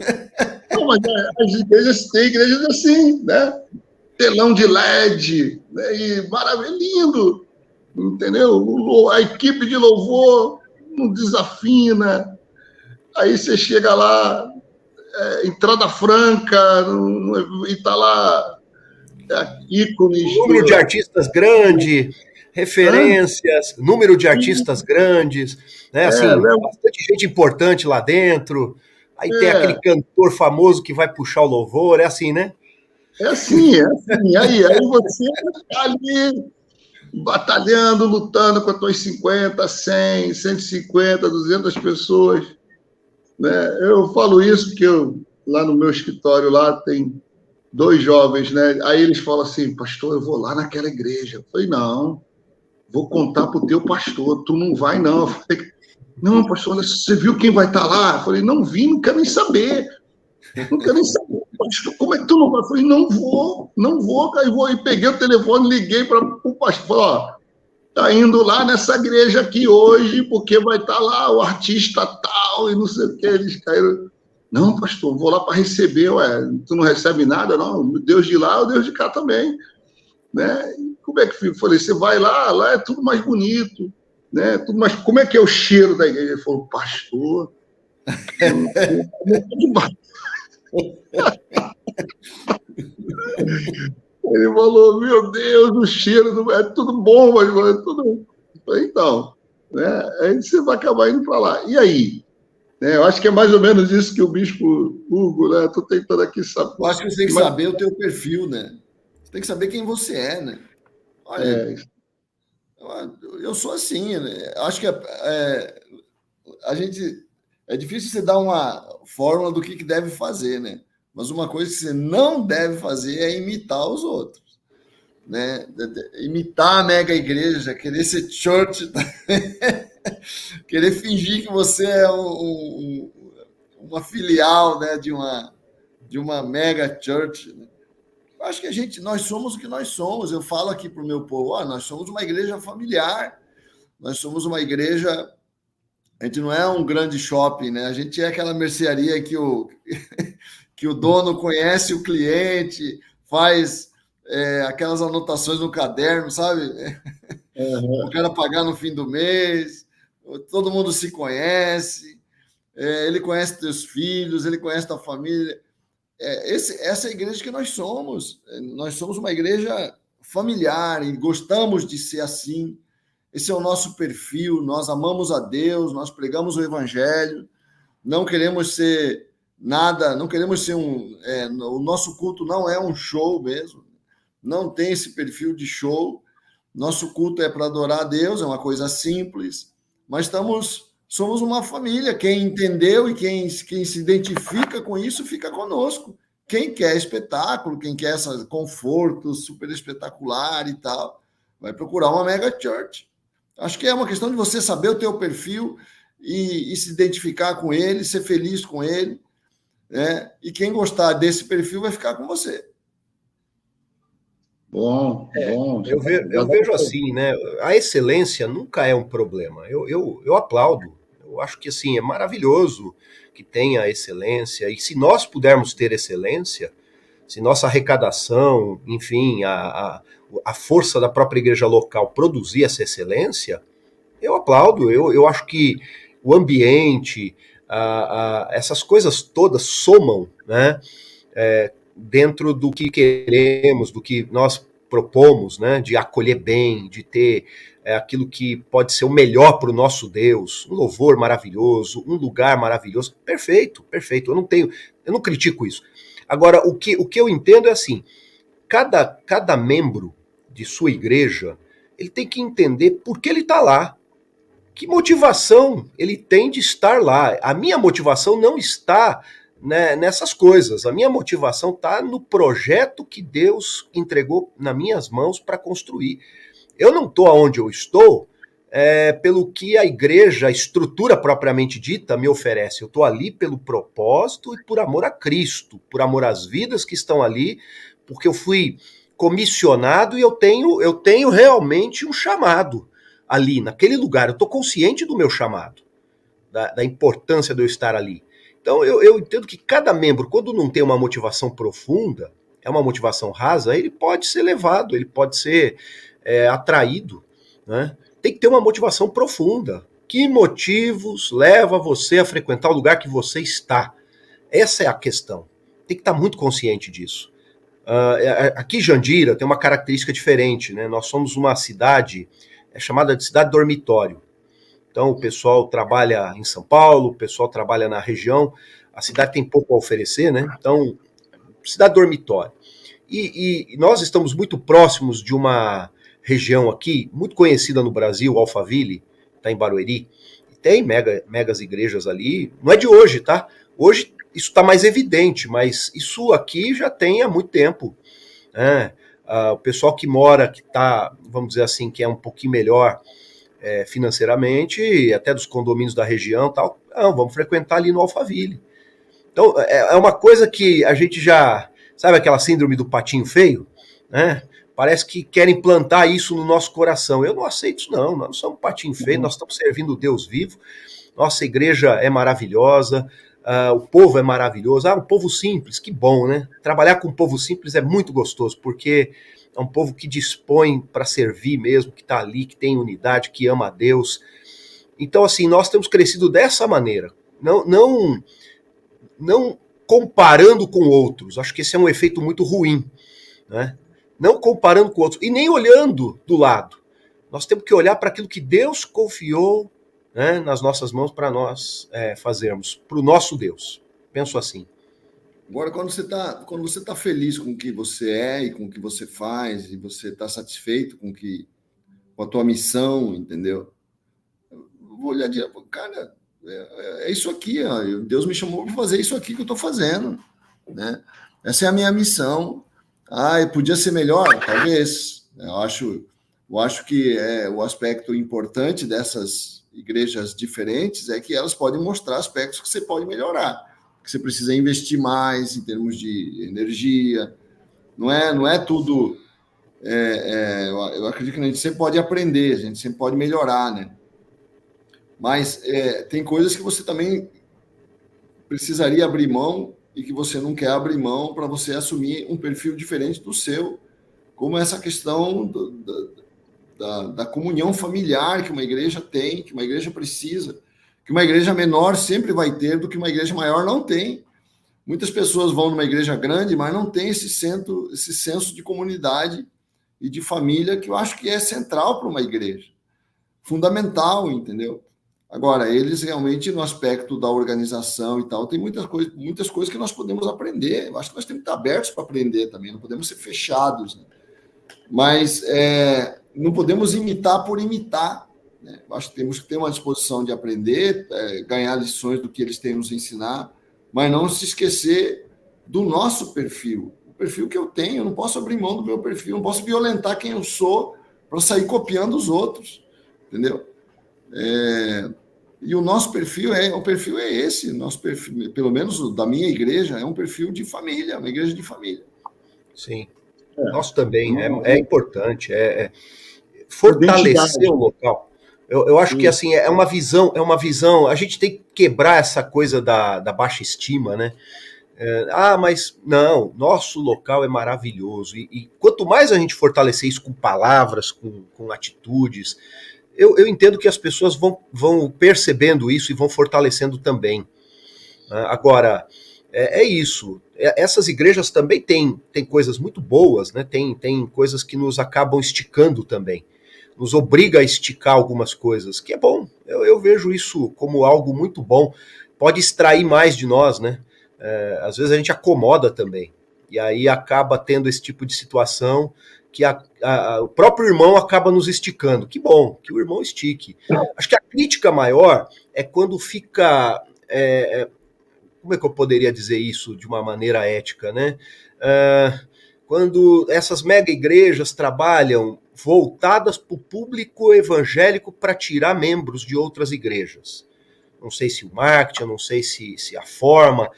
Não, mas as igrejas têm igrejas assim, né? Telão de LED, né? E maravilha, lindo, entendeu? A equipe de louvor não desafina. Aí você chega lá, entrada franca, e tá lá ícones. Número de artistas grande, referências, número de artistas grandes, né? Assim, bastante gente importante lá dentro. Aí tem aquele cantor famoso que vai puxar o louvor, é assim, né? É assim. Aí você tá ali batalhando, lutando com as tuas 50, 100, 150, 200 pessoas. Né? Eu falo isso porque lá no meu escritório lá tem 2 jovens, né? Aí eles falam assim, pastor, eu vou lá naquela igreja. Eu falei, não, vou contar pro teu pastor, tu não vai não. Eu falei, não, pastor, olha, você viu quem vai estar lá? Eu falei, não vi, não quero nem saber. Não quero nem saber. Pastor, como é que tu não vai? Eu falei, não vou, cara. E peguei o telefone, liguei para o pastor, falei, ó, tá indo lá nessa igreja aqui hoje, porque vai estar lá o artista tal, e não sei o que. Eles caíram. Não, pastor, vou lá para receber. Ué, tu não recebe nada, não? O Deus de lá é o Deus de cá também. Né? Como é que fica? Eu falei, você vai lá é tudo mais bonito. Né? Tudo mais... Como é que é o cheiro da igreja? Ele falou, pastor. Ele falou, meu Deus, o cheiro é tudo bom, mas é tudo. Então, né? Aí você vai acabar indo para lá. E aí? Né? Eu acho que é mais ou menos isso que o bispo Hugo, né? Estou tentando aqui saber. Eu acho que você tem que saber o teu perfil, né? Você tem que saber quem você é, né? Olha, eu sou assim, né? Acho que a gente... É difícil você dar uma fórmula do que deve fazer, né? Mas uma coisa que você não deve fazer é imitar os outros. Né? Imitar a mega igreja, querer ser church, querer fingir que você é uma filial, né, de uma mega church. Né? Eu acho que nós somos o que nós somos. Eu falo aqui para o meu povo, nós somos uma igreja familiar, nós somos uma igreja... A gente não é um grande shopping, né? A gente é aquela mercearia que o dono conhece o cliente, faz aquelas anotações no caderno, sabe? O cara pagar no fim do mês, todo mundo se conhece, ele conhece teus filhos, ele conhece tua família. Essa é a igreja que nós somos. Nós somos uma igreja familiar e gostamos de ser assim. Esse é o nosso perfil, nós amamos a Deus, nós pregamos o Evangelho, não queremos ser nada, não queremos ser o nosso culto não é um show mesmo, não tem esse perfil de show, nosso culto é para adorar a Deus, é uma coisa simples, mas somos uma família, quem entendeu e quem se identifica com isso fica conosco, quem quer espetáculo, quem quer esse conforto super espetacular e tal, vai procurar uma mega church. Acho que é uma questão de você saber o teu perfil e se identificar com ele, ser feliz com ele, né? E quem gostar desse perfil vai ficar com você. Bom. Eu vejo assim, né? A excelência nunca é um problema. Eu aplaudo. Eu acho que assim é maravilhoso que tenha excelência. E se nós pudermos ter excelência, se nossa arrecadação, enfim, a força da própria igreja local produzir essa excelência, Eu aplaudo, eu acho que o ambiente, essas coisas todas somam, né, dentro do que queremos, do que nós propomos, né, de acolher bem, de ter aquilo que pode ser o melhor para o nosso Deus, um louvor maravilhoso, um lugar maravilhoso, perfeito, perfeito, eu não critico isso. Agora, o que eu entendo é assim, cada membro de sua igreja, ele tem que entender por que ele está lá, que motivação ele tem de estar lá. A minha motivação não está, né, nessas coisas. A minha motivação está no projeto que Deus entregou nas minhas mãos para construir. Eu não estou onde eu estou pelo que a igreja, a estrutura propriamente dita, me oferece. Eu estou ali pelo propósito e por amor a Cristo, por amor às vidas que estão ali, porque eu fui comissionado e eu tenho realmente um chamado ali, naquele lugar. Eu estou consciente do meu chamado, da importância de eu estar ali. Então eu entendo que cada membro, quando não tem uma motivação profunda, é uma motivação rasa, ele pode ser levado, ele pode ser atraído, né? Tem que ter uma motivação profunda. Que motivos leva você a frequentar o lugar que você está? Essa é a questão. Tem que estar muito consciente disso. Aqui, Jandira, tem uma característica diferente, né? Nós somos uma cidade chamada de cidade dormitório. Então, o pessoal trabalha em São Paulo, o pessoal trabalha na região, a cidade tem pouco a oferecer, né? Então, cidade dormitório. E nós estamos muito próximos de uma região aqui, muito conhecida no Brasil, Alphaville, está em Barueri, tem megas igrejas ali, não é de hoje, tá? Hoje isso está mais evidente, mas isso aqui já tem há muito tempo, né? O pessoal que mora, que está, vamos dizer assim, que é um pouquinho melhor financeiramente, até dos condomínios da região, tal, não, vamos frequentar ali no Alphaville. Então, é uma coisa que a gente já, sabe aquela síndrome do patinho feio, né? Parece que querem implantar isso no nosso coração. Eu não aceito isso, não. Nós não somos patinho feio, nós estamos servindo o Deus vivo. Nossa igreja é maravilhosa, o povo é maravilhoso. Um povo simples, que bom, né? Trabalhar com um povo simples é muito gostoso, porque é um povo que dispõe para servir mesmo, que está ali, que tem unidade, que ama a Deus. Então, assim, nós temos crescido dessa maneira. Não comparando com outros. Acho que esse é um efeito muito ruim, né? Não comparando com outros e nem olhando do lado. Nós temos que olhar para aquilo que Deus confiou, né, nas nossas mãos para nós fazermos, para o nosso Deus. Penso assim. Agora, quando você tá feliz com o que você é e com o que você faz, e você está satisfeito com a tua missão, entendeu? Eu vou olhar de cara, é isso aqui, ó, Deus me chamou para fazer isso aqui que eu estou fazendo, né? Essa é a minha missão. Podia ser melhor? Talvez. Eu acho que o aspecto importante dessas igrejas diferentes é que elas podem mostrar aspectos que você pode melhorar, que você precisa investir mais em termos de energia. Não é tudo. Eu acredito que a gente sempre pode aprender, a gente sempre pode melhorar, né? Mas tem coisas que você também precisaria abrir mão e que você não quer abrir mão para você assumir um perfil diferente do seu, como essa questão da comunhão familiar que uma igreja tem, que uma igreja precisa, que uma igreja menor sempre vai ter do que uma igreja maior não tem. Muitas pessoas vão numa igreja grande, mas não tem esse senso de comunidade e de família que eu acho que é central para uma igreja. Fundamental, entendeu? Agora, eles realmente, no aspecto da organização e tal, tem muitas coisas que nós podemos aprender. Eu acho que nós temos que estar abertos para aprender também, não podemos ser fechados, né? Mas não podemos imitar por imitar, né? Eu acho que temos que ter uma disposição de aprender, ganhar lições do que eles têm nos ensinar, mas não se esquecer do nosso perfil. O perfil que eu tenho, eu não posso abrir mão do meu perfil, não posso violentar quem eu sou para sair copiando os outros, entendeu? E o nosso perfil é esse, nosso perfil, pelo menos da minha igreja, é um perfil de família, uma igreja de família. Sim. Nosso também é importante, fortalecer o local. Eu acho que assim é uma visão. A gente tem que quebrar essa coisa da baixa estima, né? Mas não, nosso local é maravilhoso. E quanto mais a gente fortalecer isso com palavras, com atitudes, eu entendo que as pessoas vão percebendo isso e vão fortalecendo também. Agora, é isso. Essas igrejas também têm coisas muito boas, né? Tem coisas que nos acabam esticando também. Nos obriga a esticar algumas coisas, que é bom. Eu vejo isso como algo muito bom. Pode extrair mais de nós, né? Às vezes a gente acomoda também. E aí acaba tendo esse tipo de situação que o próprio irmão acaba nos esticando. Que bom, que o irmão estique. Acho que a crítica maior é quando fica... como é que eu poderia dizer isso de uma maneira ética, né? Quando essas mega igrejas trabalham voltadas para o público evangélico para tirar membros de outras igrejas. Não sei se o marketing, eu não sei se a forma.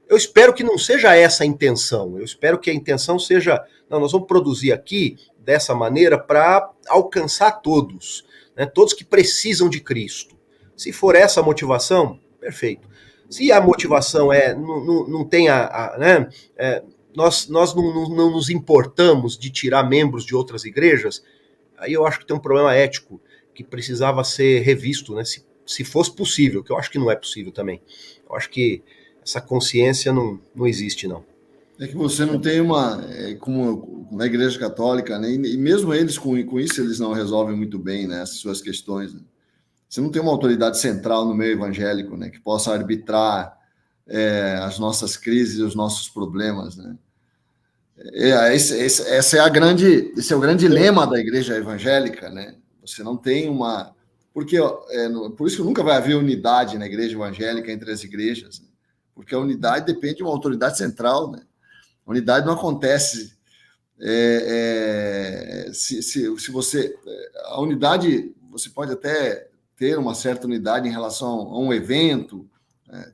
Eu espero que não seja essa a intenção. Eu espero que a intenção seja, não, nós vamos produzir aqui dessa maneira para alcançar todos, né? Todos que precisam de Cristo. Se for essa a motivação, perfeito. Se a motivação não tem né? Nós não nos importamos de tirar membros de outras igrejas, aí eu acho que tem um problema ético que precisava ser revisto, né? Se fosse possível, que eu acho que não é possível também. Eu acho que essa consciência não existe, não. É que você não tem como na Igreja Católica, né? E mesmo eles, com isso, eles não resolvem muito bem, né, as suas questões, né? Você não tem uma autoridade central no meio evangélico, né, que possa arbitrar as nossas crises e os nossos problemas, né? Esse é o grande lema da igreja evangélica, né? Você não tem uma... Porque, por isso que nunca vai haver unidade na igreja evangélica entre as igrejas, né? Porque a unidade depende de uma autoridade central, né? A unidade não acontece se você... A unidade, você pode até ter uma certa unidade em relação a um evento,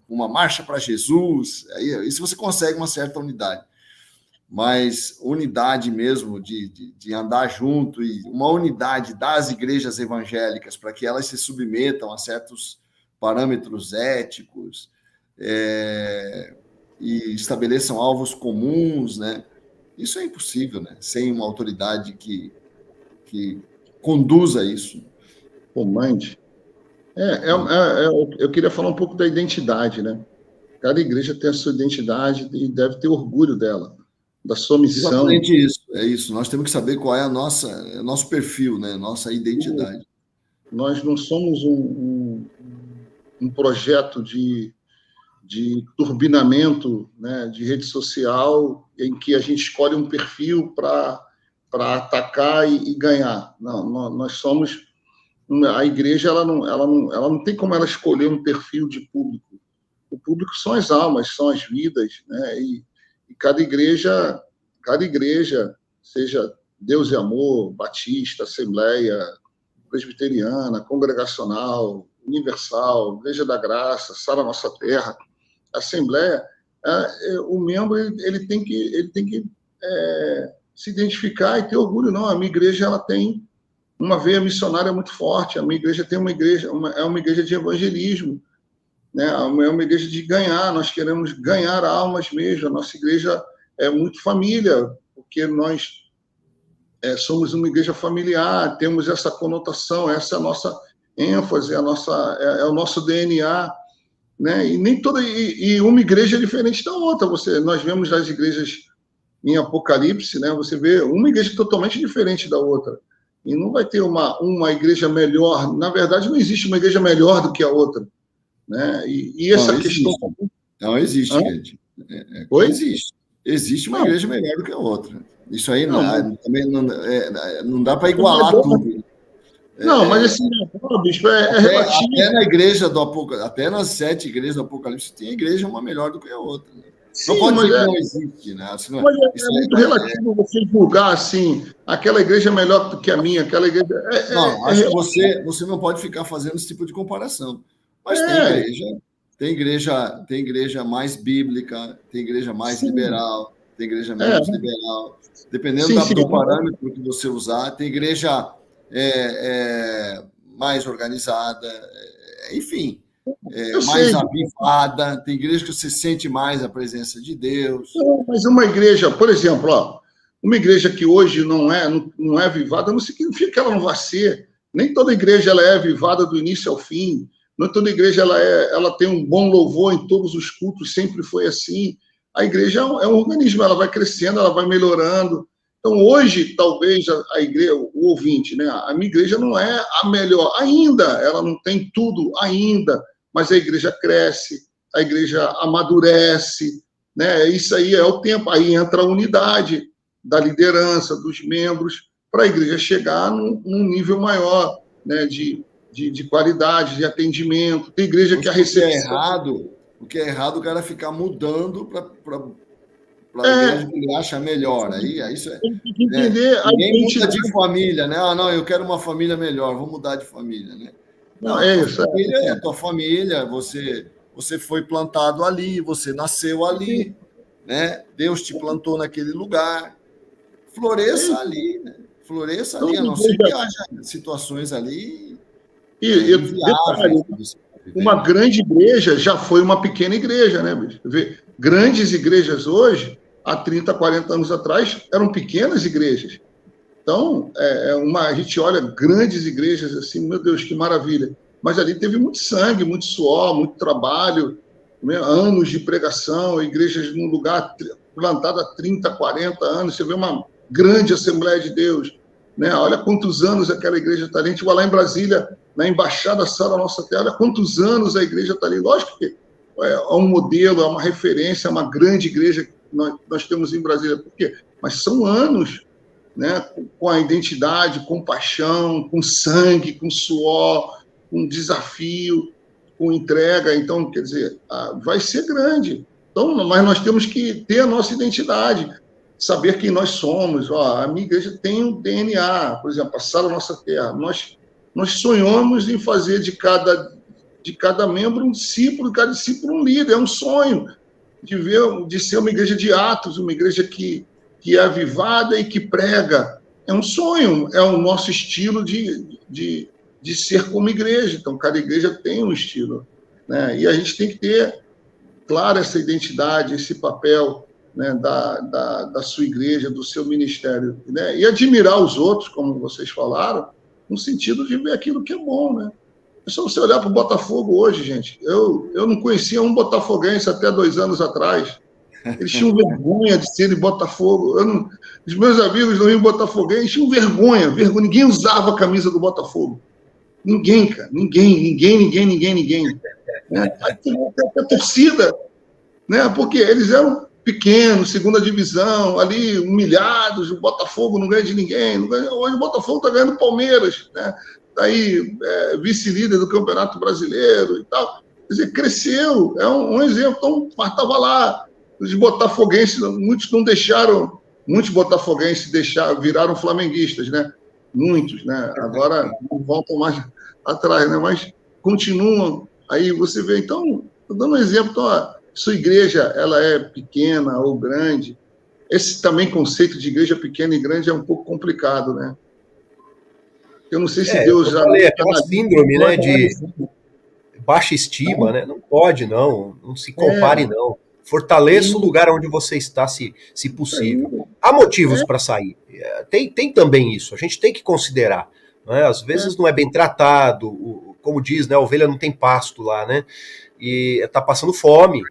uma marcha para Jesus, isso você consegue uma certa unidade. Mas unidade mesmo de andar junto e uma unidade das igrejas evangélicas para que elas se submetam a certos parâmetros éticos e estabeleçam alvos comuns, né? Isso é impossível, né? Sem uma autoridade que conduza isso. Comande. Eu queria falar um pouco da identidade, né? Cada igreja tem a sua identidade e deve ter orgulho dela, da sua missão. Exatamente isso. É isso. Nós temos que saber qual é nosso perfil, né? Nossa identidade. Nós não somos um projeto de turbinamento, né, de rede social em que a gente escolhe um perfil para atacar e ganhar. Não, nós somos... A igreja ela não tem como ela escolher um perfil de público. O público são as almas, são as vidas, né? E cada igreja, seja Deus e Amor, Batista, Assembleia, Presbiteriana, Congregacional, Universal, Igreja da Graça, Sara Nossa Terra, Assembleia, o membro ele tem que se identificar e ter orgulho. Não, a minha igreja ela tem uma veia missionária muito forte. A minha igreja é uma igreja de evangelismo, né? É uma igreja de ganhar. Nós queremos ganhar almas mesmo. A nossa igreja é muito família, porque nós somos uma igreja familiar, temos essa conotação, essa é a nossa ênfase, é o nosso DNA, né? E nem uma igreja é diferente da outra. Nós vemos as igrejas em Apocalipse, né? Você vê uma igreja totalmente diferente da outra. E não vai ter uma igreja melhor. Na verdade, não existe uma igreja melhor do que a outra, né? E essa questão... Não existe, gente. Existe. Existe uma igreja melhor do que a outra. Isso aí também não dá para igualar tudo. Não, mas assim, bispo, relativo. Até na igreja do Apocalipse, até nas 7 igrejas do Apocalipse, tem igreja uma melhor do que a outra. Sim, não pode dizer que não existe, né? Assim, mas é muito relativo você julgar assim, aquela igreja é melhor do que a minha, aquela igreja... acho que você não pode ficar fazendo esse tipo de comparação. Mas tem igreja mais bíblica, tem igreja mais liberal, tem igreja menos liberal. Dependendo do parâmetro que você usar, tem igreja mais organizada, enfim... mais avivada, tem igreja que você sente mais a presença de Deus. Mas uma igreja, por exemplo, uma igreja que hoje não é avivada, não significa que ela não vai ser. Nem toda igreja ela é avivada do início ao fim. Não toda igreja ela tem um bom louvor em todos os cultos, sempre foi assim. A igreja é um organismo, ela vai crescendo, ela vai melhorando. Então, hoje, talvez a igreja, o ouvinte, né? A minha igreja não é a melhor ainda, ela não tem tudo ainda, mas a igreja cresce, a igreja amadurece, né? Isso aí é o tempo, aí entra a unidade da liderança, dos membros, para a igreja chegar num nível maior, né? De qualidade, de atendimento. Tem igreja que a recepção... O que é errado, o cara ficar mudando para a igreja que ele acha melhor. Aí isso é. Tem que entender. Ninguém muda de família, né? Ah, não, eu quero uma família melhor, vou mudar de família, né? Não, é isso. Família é tua família, você foi plantado ali, você nasceu ali, né? Deus te plantou naquele lugar. Floresça ali, né? Floresça ali, a não ser que haja situações ali. Detalhe, uma grande igreja já foi uma pequena igreja, né, bicho? Grandes igrejas hoje, há 30, 40 anos atrás, eram pequenas igrejas. Então, a gente olha grandes igrejas assim, meu Deus, que maravilha. Mas ali teve muito sangue, muito suor, muito trabalho, né? Anos de pregação, igrejas num lugar plantado há 30, 40 anos. Você vê uma grande Assembleia de Deus, né? Olha quantos anos aquela igreja está ali. A gente vai lá em Brasília, na Embaixada Sala Nossa Terra, olha quantos anos a igreja está ali. Lógico que é um modelo, é uma referência, é uma grande igreja que nós temos em Brasília. Por quê? Mas são anos, né? Com a identidade, com paixão, com sangue, com suor, com desafio, com entrega. Então, quer dizer, vai ser grande. Então, mas nós temos que ter a nossa identidade, saber quem nós somos. A minha igreja tem um DNA, por exemplo, a Sala Nossa Terra. Nós sonhamos em fazer de cada membro um discípulo, de cada discípulo um líder. É um sonho de ser uma igreja de atos, uma igreja que é avivada e que prega. É um sonho, é o nosso estilo de ser como igreja. Então, cada igreja tem um estilo, né? E a gente tem que ter, claro, essa identidade, esse papel, né, da sua igreja, do seu ministério, né? E admirar os outros, como vocês falaram, no sentido de ver aquilo que é bom, né? É só você olhar para o Botafogo hoje, gente. Eu não conhecia um botafoguense até 2 anos atrás. Eles tinham vergonha de serem Botafogo. Os meus amigos do Rio Botafoguense tinham vergonha. Ninguém usava a camisa do Botafogo. Ninguém, cara. Ninguém. Né? A torcida, né? Porque eles eram pequenos, segunda divisão, ali, humilhados, o Botafogo não ganha de ninguém. Hoje o Botafogo está ganhando Palmeiras, né? Está aí vice-líder do Campeonato Brasileiro e tal. Quer dizer, cresceu, é um exemplo. Então, mas estava lá, os botafoguenses, muitos botafoguenses viraram flamenguistas, né? Muitos, né? Agora não voltam mais atrás, né? Mas continuam. Aí você vê, então, estou dando um exemplo, então, sua igreja, ela é pequena ou grande. Esse também conceito de igreja pequena e grande é um pouco complicado, né? Eu não sei se Deus já... Falei, aquela síndrome, né, de baixa estima, né? Não pode, não se compare, não. Fortaleça o lugar onde você está, se possível. Há motivos para sair. Tem também isso, a gente tem que considerar. Né? Às vezes não é bem tratado, como diz, né, a ovelha não tem pasto lá, né? E está passando fome.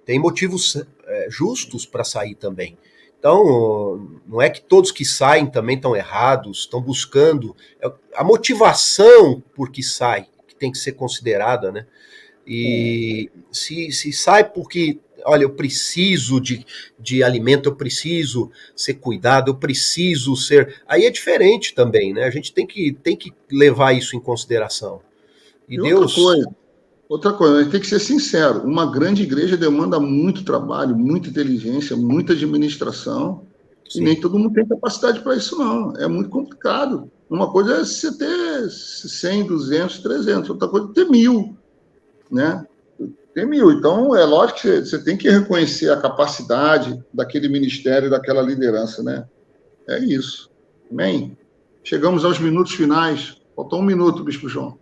Tem motivos justos para sair também. Então, não é que todos que saem também estão errados, estão buscando. A motivação por que sai, que tem que ser considerada, né? E se sai porque, olha, eu preciso de alimento, eu preciso ser cuidado, eu preciso ser... Aí é diferente também, né? A gente tem que levar isso em consideração. E Deus... Outra coisa, a gente tem que ser sincero, uma grande igreja demanda muito trabalho, muita inteligência, muita administração, Sim. E nem todo mundo tem capacidade para isso, não. É muito complicado. Uma coisa é você ter 100, 200, 300, outra coisa é ter 1.000, né? Ter 1.000. Então, é lógico que você tem que reconhecer a capacidade daquele ministério, daquela liderança, né? É isso. Amém? Chegamos aos minutos finais. Faltou 1 minuto, Bispo João.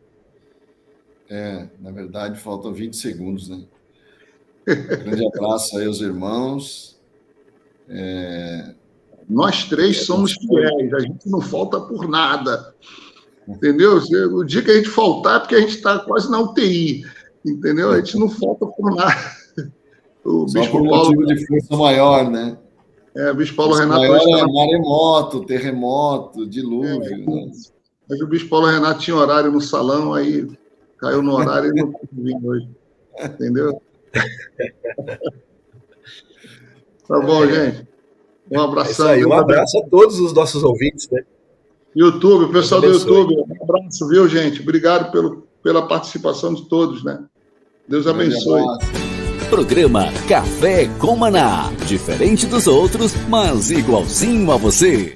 Na verdade, faltam 20 segundos, né? Grande abraço aí aos irmãos. Nós 3 somos fiéis, a gente não falta por nada. entendeu? O dia que a gente faltar é porque a gente está quase na UTI, entendeu? A gente não falta por nada. O Só Bispo por Paulo, motivo de força maior, né? o Bispo Paulo Força Renato maior hoje é estava... maremoto, terremoto, dilúvio, né? Mas o Bispo Paulo Renato tinha horário no salão, aí caiu no horário e não pôde vir hoje, entendeu? Tá bom, gente. Um É abração. isso aí, um abraço a todos os nossos ouvintes, né? YouTube, o pessoal do Deus abençoe. YouTube, um abraço, viu, gente? Obrigado pela participação de todos, né? Deus abençoe. Programa Café com Maná. Diferente dos outros, mas igualzinho a você.